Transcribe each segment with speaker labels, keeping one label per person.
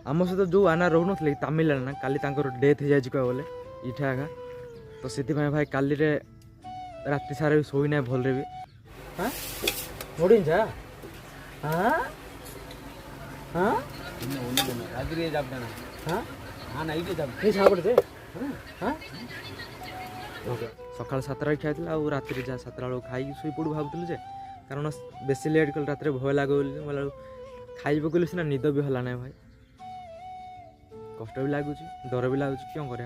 Speaker 1: आम सहित जो आना रोन तमिल आना काली डेथ हो जाए बोले इठा आगा तो से भाई काली राति सारा भी शोई ना भल भी हाँ मोड़ी जा हाँ हाँ सकाल 7टा खाई राति जहाँ 7टा बेलू खाई शुई पड़ू भावुलु जे कारण बेसी लेट कल रात भय लगे बोला खाई पकड़ सीना निद भी हला ना भाई कष्ट भी लगुच डर भी लगुच क्यों कर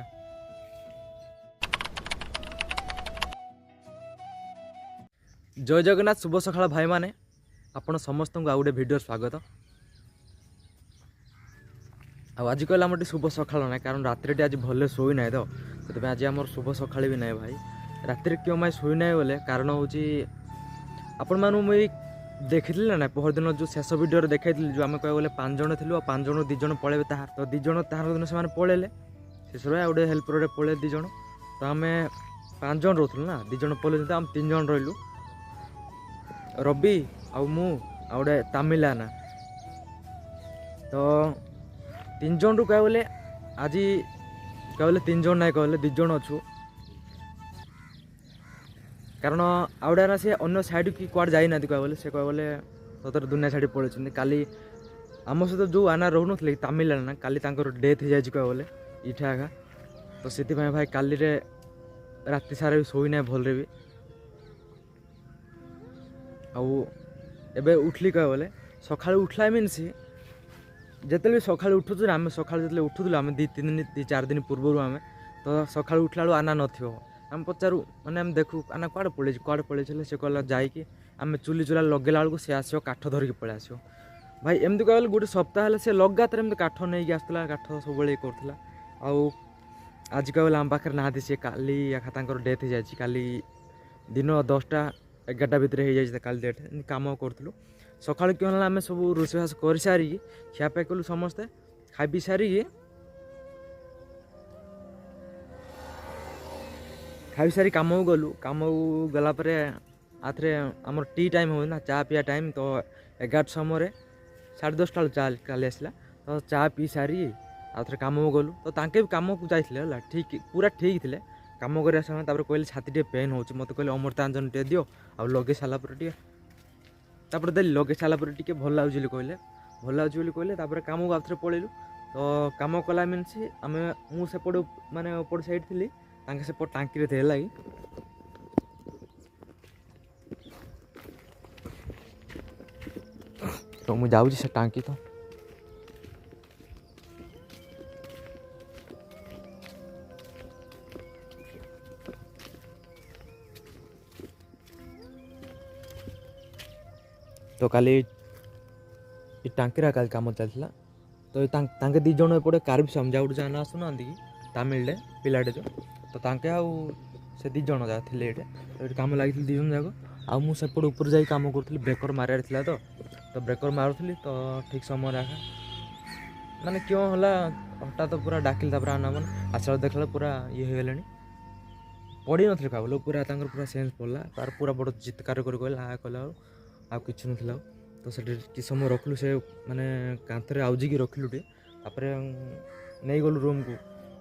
Speaker 1: जय जगन्नाथ शुभ सकाळ भाई माने आपण समस्त को आउटे भिडियो स्वागत आज कहला आम शुभ सकाळ ना कारण रात्रि आज भले शोई ना तो से आज आम शुभ सकाळ भी ना भाई राति क्यों मैं शोई ना बोले कारण हूँ आपण मान मुझे देखी ना पहर दिन जो शेष भिडियो देखी जो आम कह 5 जन थी 5 जन 2 जन पलैबे ताहार तो 2 जन ताहार दिन से पलैले शेष गोटे हेल्पर पलैले 2 जन तो आम 5 जन रोलु ना 2 जन पलैले तो आम 3 जन रही रवि आउ मु गोटे तमिलाना तो 3 जन रू कह बोले आज कह बोले 3 जन ना कहले 2 जन अच्छु कारण आउडा ना से अन्य साइड की कुआड जाई ना कह बोले से कह बोले सतर दुनिया छाड़ी पड़े काली आम सहित जो आना रोन तमिलाना काली डेथ हो जाए कह बोले इठा आगा तो से भाई काली राति सारा भी शोई ना भल भी आबे उठली कह बोले सकाल उठला मीनस जिते भी सकाल उठुचु आम सकाल जो उठुलु आम 2-4 दिन पूर्व आम तो सकाल उठला बेलू आना न आम पचारू मैंने आम देखू आना कुआड़े पड़े से कहला जाकि आम चुली चूला लगेला बेलू सी आसो काठ धरिकी पलि आसो भाई एमती कहले गोटे सप्ताह से लगातार एमती काठ नहीं आसला काठ सब करला आज कहले आम पाखे ना सी काली डेथ हो जाए काली दिन 10टा 11टा भितर हो जाए काली डेथ कम करूँ सका क्यों है आम सब रोषेबास कर सारी खियापिया कलु समस्ते खाई पी सारी कम गलु कम गलापर आथरे आमर टी टाइम हो ना चा पिया टाइम तो 11 समय 10:30 चा काली आसला तो चा पी सारी आथरे कम गलु तो तांके भी कम को जाइए ठीक पूरा ठीक थे कम कर कहले छाती टे पेन हो मत कहले अमृतांजन टे दियो आ लगे सारापर टे देली लगे सारापर टे भल लगे कहले भल लगे कहले कम को आउे पलैलु तो कम कला मीनस आम मुझे माने ऊपर साइड थी से टांकी थे लगी तो मुझे जाऊँ से टांकी तो तो काली टांकी काली कम चलता तो तांके 2 जन एपटे कार भी समझा उठ जाना आसुना कि तमिल पिलाटे जो तो तांके से 2 जन जा थे ये कम लगी 2 जन जाक आ मुझे ऊपर जा कम करी ब्रेकर मारे तो ब्रेकर मारुली तो ठीक समय रखा माने क्यों है हठात तो पूरा डाकिल आना मन आसला देखला पूरा ये हो गले पड़ी न क्या बोले पूरा पूरा सेन्स पड़ा तार पूरा बड़ चित्कार कर कहला कला आ कि ना तो कि समय रखलु से माने कांथरे आउजिकी रखिलु टे नहीं गलु रूम को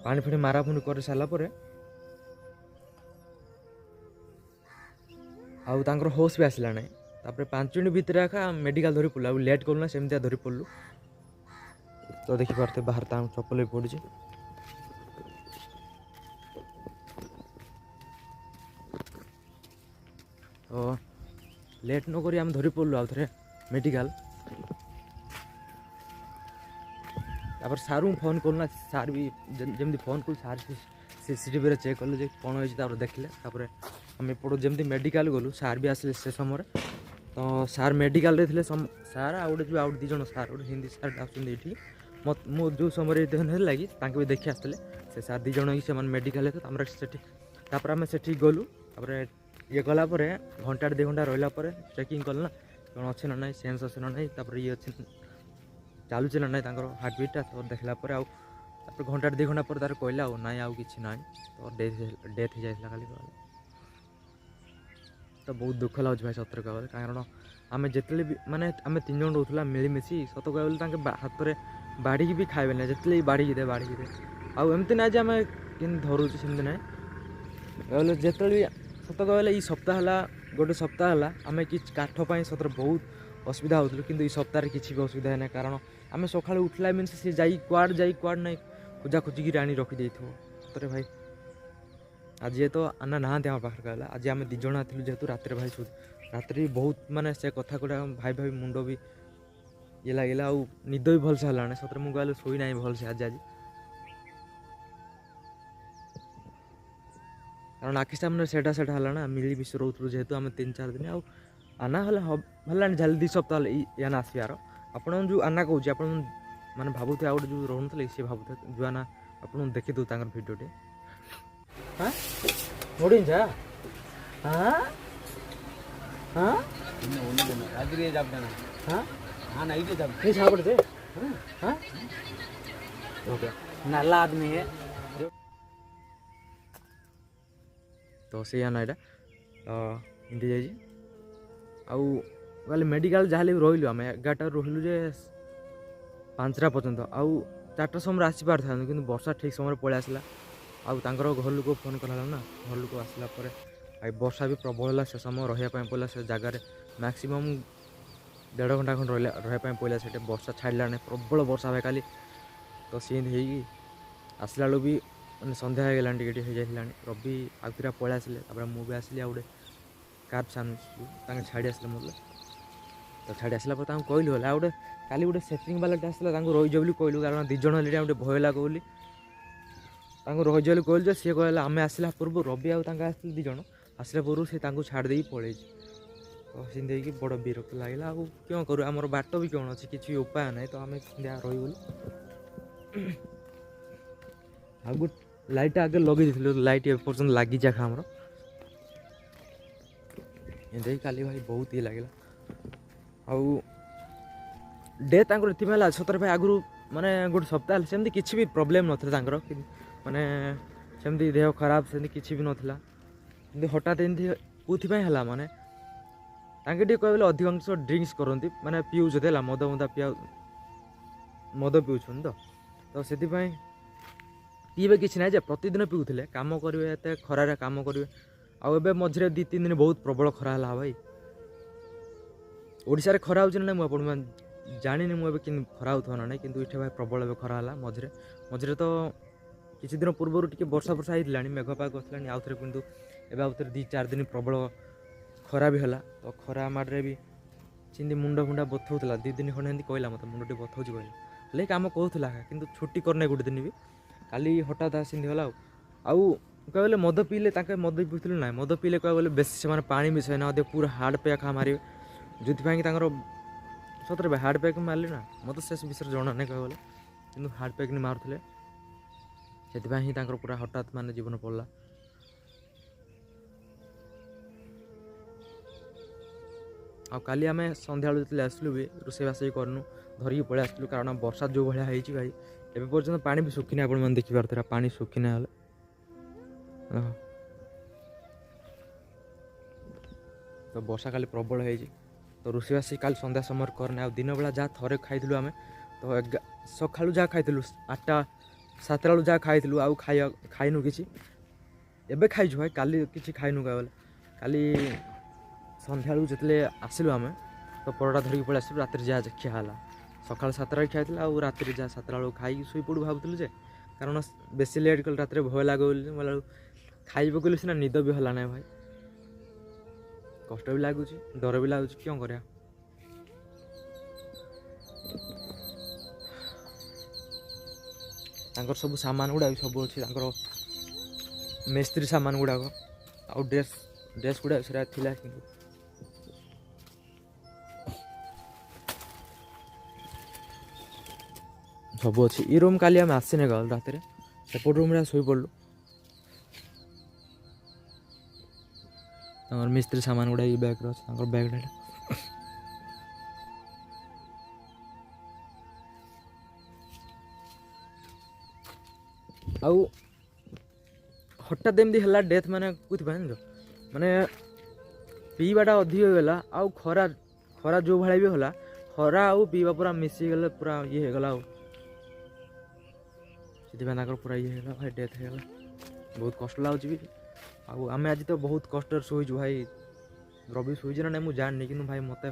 Speaker 1: पानी फाणी मारा फुणी कर सारापर आउर होश भी आसला ना 5 मिनट भितर आखा मेडिकल धरी पड़ू लेट कलु ना सेमती धरी पड़लु तो देखिपारे बाहर चप्पल भी पड़ी तो लेट न करी आम धरी पड़लु आउ थे मेडिकल तापर सारू फोन करूना सार भी जमी फोन कलु सार सीसीटीवी चेक कले कौन हो देखले आम एपट जमी मेडिकल गलु सार भी आसले से समय तो सार मेडिकल थे सार आउटे जो 2 जन सार गोटे हिंदी सार आसुँगी मत मु जो समय लगी भी देखी आसते से सार 2 जन से मेडिकल आम से गलु ये गलापर घंटा 2 घंटा रहा चेकिंग कल ना कौन अच्छे ना ना सेन्स अच्छे ना ना ये अच्छे चलुचे ना ना हार्ट बीटा तो देखला घंटा 2 घंटा पर तार कहला ना आउ कि ना तो डेथ हो जाता खाली तो बहुत दुख लगे भाई सतर कह कारण आम जिते भी माने आम 3 जन रोला मिलमिशी सत कह हाथ में ବାଢ଼ିକି ବି ଖାଇବେ ନା, ଯେତେବେଳେ ବାଢ଼ିକି ଦେ ଆଉ ଏମିତି ନାହିଁ ଯେ ଆମେ କେମିତି ଧରୁଛୁ ସେମିତି ନାହିଁ। କହିଲେ ଯେତେବେଳେ ବି ସତ କହିଲେ ଏଇ ସପ୍ତାହ ହେଲା ଗୋଟେ ସପ୍ତାହ ହେଲା ଆମେ କିଛି କାଠ ପାଇଁ ସତରେ ବହୁତ ଅସୁବିଧା ହେଉଥିଲୁ, କିନ୍ତୁ ଏଇ ସପ୍ତାହରେ କିଛି ବି ଅସୁବିଧା ନାହିଁ। କାରଣ ଆମେ ସକାଳୁ ଉଠିଲା ମିନ୍ସ ସେ କୁଆଡ଼େ ନାହିଁ ଖୋଜା ଖୋଜିକିରି ଆଣି ରଖିଦେଇଥିବ। ସତରେ ଭାଇ ଆଜି ତ ଆନା ନାହାନ୍ତି ଆମ ପାଖରେ, କହିଲା ଆଜି ଆମେ 2 ଜଣ ଥିଲୁ ଯେହେତୁ ରାତିରେ ଭାଇ ରାତିରେ ବି ବହୁତ ମାନେ ସେ କଥା ଗୁଡ଼ା ଭାଇ ମୁଣ୍ଡ ବି ଇଏ ଲାଗିଲା, ଆଉ ନିଦ ବି ଭଲସେ ହେଲାଣି। ସତରେ ମୁଁ କହିଲି ଶୋଇ ନାହିଁ ଭଲସେ ଆଜି କାରଣ ଆଖି ସାମ୍ନାରେ ସେଟା ହେଲା ନା, ମିଳିମିଶି ରହୁଥିଲୁ ଯେହେତୁ ଆମେ 3-4 ଦିନ। ଆଉ ଆନା ହେଲାଣି ଯାହେଲେ 2 ସପ୍ତାହ ହେଲେ ୟାନା ଆସିବାର। ଆପଣ ଯେଉଁ ଆନା କହୁଛି ଆପଣ ମାନେ ଭାବୁଥିବେ ଆଉ ଗୋଟେ ଯେଉଁ ରହୁନଥିଲେ ସିଏ ଭାବୁଥିବେ ଯେଉଁ ଆନା, ଆପଣଙ୍କୁ ଦେଖିଦେଉ ତାଙ୍କର ଭିଡ଼ିଓଟେ। ಹಾಂ ನೋಡಿಂಚಾ ಹಾಂ ಹಾಂ ರಾತ್ರಿ ಜಾಬ್ತಾನ ಹಾಂ ಹಾಂ ನೈಟ್ ಜಾಬ್ ನೀ ಸಾಬಿಡ್ತೆ ಹಾಂ ಹಾಂ ಓಕೆ ನಲ್ಲ ಆದ್ಮೇಲೆ ତ ସେଇଆ ନା ଏଇଟା ଏମିତି ଯାଇଛି। ଆଉ କହିଲେ ମେଡ଼ିକାଲ ଯାହା ହେଲେ ବି ରହିଲୁ ଆମେ 11ଟାରୁ ରହିଲୁ ଯେ 5ଟା ପର୍ଯ୍ୟନ୍ତ। ଆଉ 4ଟା ସମୟରେ ଆସିପାରିଥାନ୍ତୁ, କିନ୍ତୁ ବର୍ଷା ଠିକ୍ ସମୟରେ ପଳେଇ ଆସିଲା। ଆଉ ତାଙ୍କର ଘର ଲୋକ ଫୋନ୍ କରାହେଲା ନା, ଘର ଲୋକ ଆସିଲା ପରେ ଭାଇ ବର୍ଷା ବି ପ୍ରବଳ ହେଲା। ସେ ସମୟ ରହିବା ପାଇଁ ପଡ଼ିଲା ସେ ଜାଗାରେ, ମ୍ୟାକ୍ସିମମ୍ 1.5 ଘଣ୍ଟା ଖଣ୍ଡେ ରହିବା ପାଇଁ ପଡ଼ିଲା ସେଠି। ବର୍ଷା ଛାଡ଼ିଲାଣି, ପ୍ରବଳ ବର୍ଷା ଭାଇ କାଲି। ତ ସେମିତି ହେଇକି ଆସିଲା ବେଳକୁ ବି ମାନେ ସନ୍ଧ୍ୟା ହେଇଗଲାଣି, ଟିକେ ହେଇଯାଇଥିଲାଣି। ରବି ଆଉ ଦୁଇଟା ପଳେଇ ଆସିଲେ, ତାପରେ ମୁଁ ବି ଆସିଲି। ଆଉ ଗୋଟେ କାର୍ ସାମ୍ନା ତାଙ୍କେ ଛାଡ଼ି ଆସିଲେ ମୋତେ। ତ ଛାଡ଼ି ଆସିଲା ପରେ ତାଙ୍କୁ କହିଲୁ ହେଲେ ଆଉ ଗୋଟେ କାଲି ଗୋଟେ ସେଟିଂ ବାଲାଟେ ଆସିଲା, ତାଙ୍କୁ ରହିଯିବ ବୋଲି କହିଲୁ। କାରଣ 2 ଜଣ ହେଲେ ଗୋଟେ ଭୟ ଲାଗେ ବୋଲି ତାଙ୍କୁ ରହିଯିବ ବୋଲି କହିଲୁ ଯେ ସିଏ କହିଲା ଆମେ ଆସିଲା ପୂର୍ବରୁ ରବି ଆଉ ତାଙ୍କେ ଆସିଥିଲେ 2 ଜଣ ଆସିଲା ପୂର୍ବରୁ ସେ ତାଙ୍କୁ ଛାଡ଼ି ଦେଇକି ପଳେଇଛି। ତ ସେମିତି ହେଇକି ବଡ଼ ବିରକ୍ତ ଲାଗିଲା। ଆଉ କ'ଣ କରୁ, ଆମର ବାଟ ବି କ'ଣ ଅଛି, କିଛି ଉପାୟ ନାହିଁ। ତ ଆମେ ରହିବୁ ବୋଲି ଆଉ ଗୋଟେ ଲାଇଟ୍ଟା ଆଗେ ଲଗେଇ ଦେଇଥିଲୁ, ଲାଇଟ୍ ଏପର୍ଯ୍ୟନ୍ତ ଲାଗିଛି ଆଖା ଆମର। ଏମିତି କାଲି ଭାଇ ବହୁତ ଇଏ ଲାଗିଲା। ଆଉ ଡେଥ୍ ତାଙ୍କର ଏଥିପାଇଁ ହେଲା ସତରେ ଭାଇ ଆଗରୁ ମାନେ ଗୋଟେ ସପ୍ତାହ ହେଲେ ସେମିତି କିଛି ବି ପ୍ରୋବ୍ଲେମ୍ ନଥିଲା ତାଙ୍କର, ମାନେ ସେମିତି ଦେହ ଖରାପ ସେମିତି କିଛି ବି ନଥିଲା। କିନ୍ତୁ ହଠାତ୍ ଏମିତି କେଉଁଥିପାଇଁ ହେଲା ମାନେ ତାଙ୍କେ ଟିକେ କହିଲେ ଅଧିକାଂଶ ଡ୍ରିଙ୍କସ୍ କରନ୍ତି, ମାନେ ପିଉଛନ୍ତି ହେଲା, ମଦ ପିଉଛନ୍ତି। ତ ସେଥିପାଇଁ ପିଇବେ କିଛି ନାହିଁ ଯେ ପ୍ରତିଦିନ ପିଉଥିଲେ, କାମ କରିବେ ଏତେ ଖରାରେ କାମ କରିବେ। ଆଉ ଏବେ ମଝିରେ 2-3 ଦିନ ବହୁତ ପ୍ରବଳ ଖରା ହେଲା ଭାଇ। ଓଡ଼ିଶାରେ ଖରା ହେଉଛି ନା ନାହିଁ ମୁଁ ଆପଣ ଜାଣିନି, ମୁଁ ଏବେ କିନ୍ତୁ ଖରା ହେଉଥିବ ନା ନାହିଁ, କିନ୍ତୁ ଏଠି ଭାଇ ପ୍ରବଳ ଏବେ ଖରା ହେଲା। ମଝିରେ ତ କିଛି ଦିନ ପୂର୍ବରୁ ଟିକେ ବର୍ଷା ହେଇଥିଲାଣି, ମେଘ ପାଗ ଆସିଲାଣି ଆଉଥରେ, କିନ୍ତୁ ଏବେ ଆଉଥରେ 2-4 ଦିନ ପ୍ରବଳ ଖରା ବି ହେଲା। ତ ଖରା ମାଡ଼ରେ ବି ସେମିତି ମୁଣ୍ଡ ବଥଉଥିଲା। 2 ଦିନ ଖଣ୍ଡେ ଏମିତି କହିଲା ମୋତେ, ମୁଣ୍ଡ ଟିକେ ବଥଉଛି କହିଲା। ହେଲେ କାମ କହୁଥିଲା, କିନ୍ତୁ ଛୁଟି କରିନାହିଁ ଗୋଟେ ଦିନ ବି। କାଲି ହଠାତ୍ ସେମିତି ହେଲା। ଆଉ କହିଲେ ମଦ ପିଇଲେ, ତାଙ୍କେ ମଦ ପିଉଥିଲେ ନାହିଁ, ମଦ ପିଇଲେ କହିଲେ ବେଶୀ ସେମାନେ ପାଣି ମିଶାଇ ନା ଅଧିକ ପୁରା ହାର୍ଡ଼ ପ୍ୟାକ୍ ମାରିବେ, ଯେଉଁଥିପାଇଁ କି ତାଙ୍କର ସତରେ ହାର୍ଡ଼ ପ୍ୟାକ୍ ମାରିଲେ ନା, ମୋତେ ସେ ବିଷୟରେ ଜଣା ନାହିଁ କହିଗଲେ, କିନ୍ତୁ ହାର୍ଡ଼ ପ୍ୟାକ୍ ମାରୁଥିଲେ। ସେଥିପାଇଁ ହିଁ ତାଙ୍କର ପୁରା ହଠାତ୍ ମାନେ ଜୀବନ ପଡ଼ିଲା। ଆଉ କାଲି ଆମେ ସନ୍ଧ୍ୟାବେଳୁ ଯେତେବେଳେ ଆସିଲୁ ବି ରୋଷେଇବାସ ବି କରିନୁ, ଧରିକି ପଳେଇ ଆସିଥିଲୁ। କାରଣ ବର୍ଷା ଯେଉଁ ଭଳିଆ ହେଇଛି ଭାଇ, ଏବେ ପର୍ଯ୍ୟନ୍ତ ପାଣି ବି ଶୁଖିନାହିଁ। ଆପଣମାନେ ଦେଖିପାରୁଥିବେ ପାଣି ଶୁଖିନାହିଁ ହେଲେ। ତ ବର୍ଷା କାଲି ପ୍ରବଳ ହେଇଛି। ତ ରୋଷେଇବାସ କାଲି ସନ୍ଧ୍ୟା ସମୟରେ କରିନି। ଆଉ ଦିନବେଳା ଯାହା ଥରେ ଖାଇଥିଲୁ ଆମେ, ତ ସକାଳୁ ଯାହା ଖାଇଥିଲୁ 8ଟା 7ଟା ବେଳୁ ଯାହା ଖାଇଥିଲୁ, ଆଉ ଖାଇନୁ କିଛି। ଏବେ ଖାଇଛୁ ଭାଇ, କାଲି କିଛି ଖାଇନୁ କହିଲେ। କାଲି ସନ୍ଧ୍ୟାବେଳକୁ ଯେତେବେଳେ ଆସିଲୁ ଆମେ, ତ ପରଟା ଧରିକି ପଳେଇ ଆସିଲୁ। ରାତିରେ ଯାହା ଖିଆ ହେଲା, ସକାଳ 7ଟାରେ ଖିଆଥିଲା, ଆଉ ରାତିରେ ଯାହା 7ଟା ବେଳକୁ ଖାଇକି ଶୋଇପଡ଼ୁ ଭାବୁଥିଲୁ ଯେ, କାରଣ ବେଶୀ ଲେଟ୍ କଲେ ରାତିରେ ଭୟ ଲାଗେ ବୋଲି। ଖାଇବ କହିଲେ ସିନା ନିଦ ବି ହେଲା ନାହିଁ ଭାଇ, କଷ୍ଟ ବି ଲାଗୁଛି, ଡର ବି ଲାଗୁଛି, କ'ଣ କରିବା। ତାଙ୍କର ସବୁ ସାମାନ ଗୁଡ଼ାକ ସବୁ ଅଛି, ତାଙ୍କର ମିସ୍ତ୍ରୀ ସାମାନ ଗୁଡ଼ାକ, ଆଉ ଡ୍ରେସ୍ ଗୁଡ଼ାକ ସେଟା ଥିଲା। କିନ୍ତୁ ସବୁ ଅଛି। ଏ ରୁମ୍ କାଲି ଆମେ ଆସିନେ ଗଲୁ ରାତିରେ, ସେପଟ ରୁମ୍ରେ ଶୋଇପଡ଼ିଲୁ। ତାଙ୍କର ମିସ୍ତ୍ରୀ ସାମାନ ଗୁଡ଼ା ଏଇ ବ୍ୟାଗ୍ରେ ଅଛି, ତାଙ୍କର ବ୍ୟାଗ୍ରେ। ଆଉ ହଠାତ୍ ଏମିତି ହେଲା ଡେଥ୍, ମାନେ କେଉଁଥିପାଇଁ ମାନେ ପିଇବାଟା ଅଧିକ ହେଇଗଲା। ଆଉ ଖରା ଯେଉଁ ଭଳିଆ ବି ହେଲା, ଖରା ଆଉ ପିଇବା ପୁରା ମିଶିଗଲେ, ପୁରା ଇଏ ହେଇଗଲା। ଆଉ ସେଥିପାଇଁ ତାଙ୍କର ପୁରା ଇଏ ହେଇଗଲା ଭାଇ, ଡେଥ୍ ହେଇଗଲା। ବହୁତ କଷ୍ଟ ଲାଗୁଛି ବି। ଆଉ ଆମେ ଆଜି ତ ବହୁତ କଷ୍ଟରେ ଶୋଇଛୁ ଭାଇ। ରବି ଶୋଇଛି ନା ନାହିଁ ମୁଁ ଜାଣିନି, କିନ୍ତୁ ଭାଇ ମୋତେ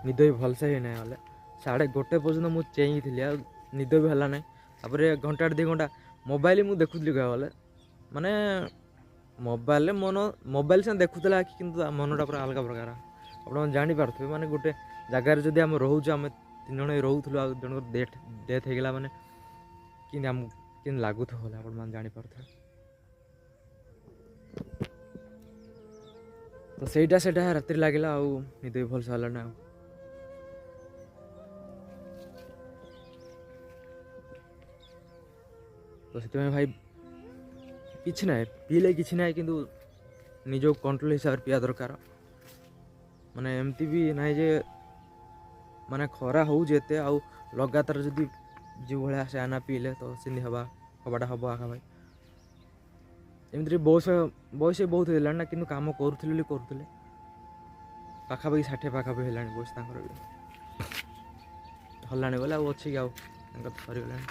Speaker 1: ନିଦ ବି ଭଲସେ ହେଇନାହିଁ। ଗଲେ 1:30 ପର୍ଯ୍ୟନ୍ତ ମୁଁ ଚେଇଁଥିଲି, ଆଉ ନିଦ ବି ହେଲା ନାହିଁ। ତାପରେ ଘଣ୍ଟାଟେ 2 ଘଣ୍ଟା ମୋବାଇଲ ମୁଁ ଦେଖୁଥିଲି କହିବାକୁ ଗଲେ। ମାନେ ମୋବାଇଲରେ ମୋବାଇଲ ସିନା ଦେଖୁଥିଲା ଆଖି, କିନ୍ତୁ ମନଟା ପୁରା ଅଲଗା ପ୍ରକାର। ଆପଣ ଜାଣିପାରୁଥିବେ, ମାନେ ଗୋଟେ ଜାଗାରେ ଯଦି ଆମେ ରହୁଛୁ, ଆମେ 3 ଜଣ ରହୁଥିଲୁ, ଆଉ ଜଣଙ୍କର ଡେଥ୍ ହେଇଗଲା ମାନେ କେମିତି ଆମକୁ କେମିତି ଲାଗୁଥିବ ହେଲେ ଆପଣମାନେ ଜାଣିପାରୁଥିବେ। ତ ସେଇଟା ରାତିରେ ଲାଗିଲା, ଆଉ ନିଦ ବି ଭଲସେ ହେଲାନି ଆଉ। ତ ସେଥିପାଇଁ ଭାଇ କିଛି ନାହିଁ, ପିଇଲେ କିଛି ନାହିଁ, କିନ୍ତୁ ନିଜକୁ କଣ୍ଟ୍ରୋଲ ହିସାବରେ ପିଇବା ଦରକାର। ମାନେ ଏମିତି ବି ନାହିଁ ଯେ ମାନେ ଖରା ହେଉଛି ଏତେ, ଆଉ ଲଗାତାର ଯଦି ଯେଉଁ ଭଳିଆ ସେ ଆନା ପିଇଲେ ତ ସେମିତି ହବାଟା ହବ ଆଖା ଭାଇ। ଏମିତିରେ ବୟସ ବହୁତ ହେଲାଣି ନା, କିନ୍ତୁ କାମ କରୁଥିଲେ ବୋଲି କରୁଥିଲେ। ପାଖାପାଖି 60 ପାଖାପାଖି ହେଲାଣି ବୟସ ତାଙ୍କର ବି। ହେଲାଣି ବୋଲେ ଆଉ ଅଛି କି, ଆଉ ତାଙ୍କର ତ ସରିଗଲାଣି।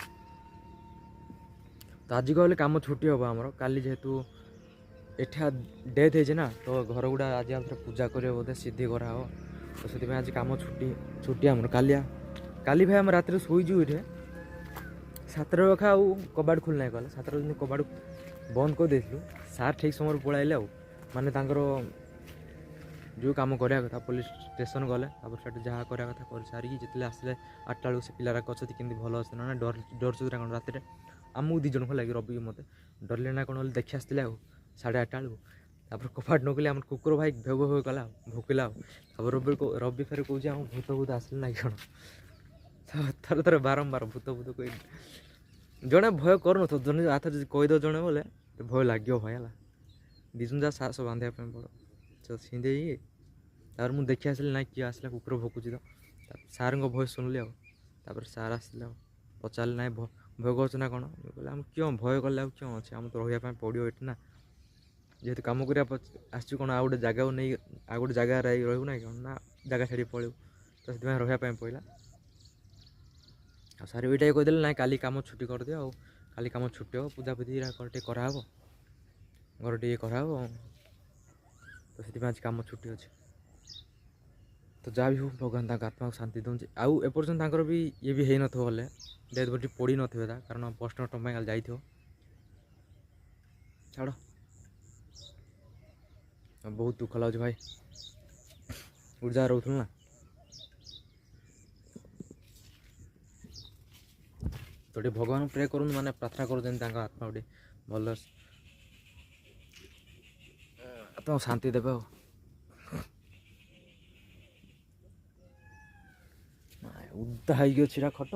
Speaker 1: ତ ଆଜି କହିଲେ କାମ ଛୁଟି ହେବ ଆମର। କାଲି ଯେହେତୁ ଏଠି ଡେଥ୍ ହେଇଛି ନା, ତ ଘର ଗୁଡ଼ା ଆଜି ଆଉ ଥରେ ପୂଜା କରିବ ବୋଧେ, ସିଦ୍ଧି କରାହେବ। ତ ସେଥିପାଇଁ ଆଜି କାମ ଛୁଟି ଆମର। କାଲି ଭାଇ ଆମେ ରାତିରେ ଶୋଇଛୁ ଏଇଠି 7ଟା ପାଖା, ଆଉ କବାଟ ଖୋଲି ନାହିଁ କଲେ। 7ଟା ଯେମିତି କବାଟ ବନ୍ଦ କରିଦେଇଥିଲୁ, ସାର୍ ଠିକ୍ ସମୟରେ ପଳାଇଲେ। ଆଉ ମାନେ ତାଙ୍କର ଯେଉଁ କାମ କରିବା କଥା ପୋଲିସ୍ ଷ୍ଟେସନ୍ ଗଲେ, ତାପରେ ସେଠି ଯାହା କରିବା କଥା କରିସାରିକି ଯେତେବେଳେ ଆସିଲେ 8ଟା ବେଳକୁ, ସେ ପିଲାରା ଅଛନ୍ତି କେମିତି ଭଲ ଅଛି ନା ଡରୁଛନ୍ତି ନା କ'ଣ ରାତିରେ। ଆମକୁ 2 ଜଣଙ୍କୁ ଲାଗି ରବି ମୋତେ ଡରିଲେ ନା କ'ଣ ବୋଲି ଦେଖି ଆସିଥିଲେ ଆଉ 8:30 ବେଳକୁ। ତାପରେ କବାଟ ନକଲି ଆମର କୁକୁର ଭାଇ ଭେଗ କଲା, ଆଉ ଭୋକିଲା। ଆଉ ତାପରେ ରବି ଫେରେ କହୁଛି ଆମ ଭୂତ ଆସିଲେ ନା କ'ଣ। ଥରେ ବାରମ୍ବାର ଭୂତ କହି ଜଣେ ଭୟ କରୁନଥିବ, ଜଣେ ହାତରେ ଯଦି କହିଦେବ ଜଣେ ବୋଲେ ଭୟ ଲାଗିବ ଭାଇ ହେଲା। 2 ଜଣ ଯାହା ସାହସ ବାନ୍ଧିବା ପାଇଁ ପଡ଼। ସିନ୍ଧି ହେଇକି ତାପରେ ମୁଁ ଦେଖି ଆସିଲି ନାଇଁ କିଏ ଆସିଲା, କୁକୁର ଭୋକୁଛି ତ। ସାର୍ଙ୍କ ଭଏସ୍ ଶୁଣିଲି, ଆଉ ତାପରେ ସାର୍ ଆସିଲେ, ଆଉ ପଚାରିଲେ ନାଇଁ ଭୟ କରୁଛ ନା କ'ଣ। କହିଲେ ଆମେ କିଅଣ ଭୟ କଲେ ଆଉ କିଅଣ ଅଛି, ଆମକୁ ତ ରହିବା ପାଇଁ ପଡ଼ିବ ଏଠି ନା, ଯେହେତୁ କାମ କରିବା ଆସିଛୁ। କ'ଣ ଆଉ ଗୋଟେ ଜାଗାକୁ ନେଇ ଆଉ ଗୋଟେ ଜାଗାରେ ରହିବୁ ନାହିଁ କ'ଣ, ନା ଜାଗା ଛାଡ଼ିକି ପଳେଇବୁ। ତ ସେଥିପାଇଁ ରହିବା ପାଇଁ ପଡ଼ିଲା। ଆଉ ସାର୍ ଏଇଟା କହିଦେଲେ ନାଇଁ କାଲି କାମ ଛୁଟି କରିଦିଅ, ଆଉ କାଲି କାମ ଛୁଟି ହେବ, ପୂଜାପୂଜି ଟିକେ କରାହେବ, ଘର ଟିକେ କରାହେବ। ତ ସେଥିପାଇଁ ଆଜି କାମ ଛୁଟି ଅଛି। ତ ଯାହା ବି ହଉ, ଭଗବାନ ତାଙ୍କ ଆତ୍ମାକୁ ଶାନ୍ତି ଦେଉଛି। ଆଉ ଏପର୍ଯ୍ୟନ୍ତ ତାଙ୍କର ବି ଇଏ ବି ହେଇନଥିବ ହେଲେ, ଡେଥ୍ ବଡ଼ି ପଡ଼ିନଥିବ ତା, କାରଣ ପୋଷ୍ଟମର୍ଟମ୍ ପାଇଁ କାଲି ଯାଇଥିବ। ଛାଡ଼, ବହୁତ ଦୁଃଖ ଲାଗୁଛି ଭାଇ। ଗୋଟେ ଜାଗାରେ ରହୁଥିଲୁ ନା। ତ ଟିକେ ଭଗବାନ ପ୍ରେ କରନ୍ତୁ, ମାନେ ପ୍ରାର୍ଥନା କରୁଛନ୍ତି ତାଙ୍କ ଆତ୍ମା ଟିକେ ଭଲ ଆତ୍ମାକୁ ଶାନ୍ତି ଦେବେ। ଆଉ ଓଦା ହେଇକି ଅଛି ଖଟ।